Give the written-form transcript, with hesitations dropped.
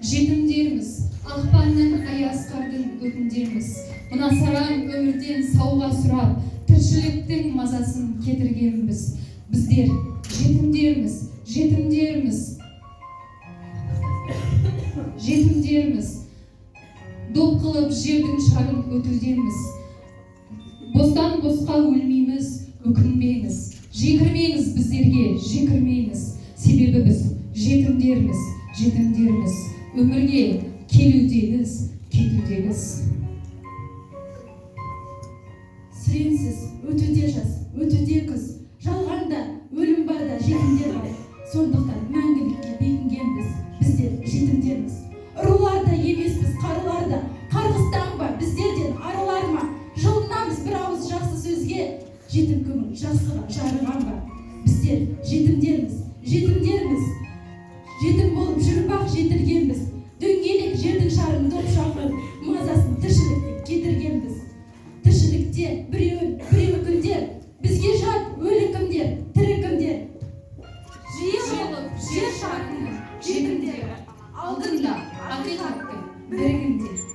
жетімдерміз, ақпанның аяз қардың өтіндерміз. Мына сараң өмірден сауға сұрап, тіршіліктің мазасын кетіргенбіз. Біздер жетімдерміз, жетімдерміз, жетімдерміз. Доп қылып жердің шарын өтудеміз. Бостан босқа өлмейміз, өкінбеңіз. Жекірмеңіз біздерге, жекірмеңіз. Себебі біз жетімдерміз, жетімдерміз. Өмірге келудеміз, кетудеміз. Сіренсіз өтуде жас, өтуде күз. Жалғанда өлім барда жетімдер бар. Сондықтан мәңгілікке бекінгенбіз. Біздер жетімдерміз. Ұрыларда емеспіз, қарыларда. Қарғыстан ба, біздерден арылар ма? Жылынамыз бір ауыз жақсы сөзге. Жетім көңіл жақсыға жарыған ба? Біздер жетімдерміз, жетімдерміз. Жетім болып жүріп ақ жетілгенбіз. Дөңгелек жердің шарын доп шақырып, мазасын тіршілікте кетіргенбіз. Тіршілікте біреу күндер, бізге жат өлі кімдер, тірі кімдер. Жиылып жер шарының жетімдері, алдында ақиқаттың бірігінде.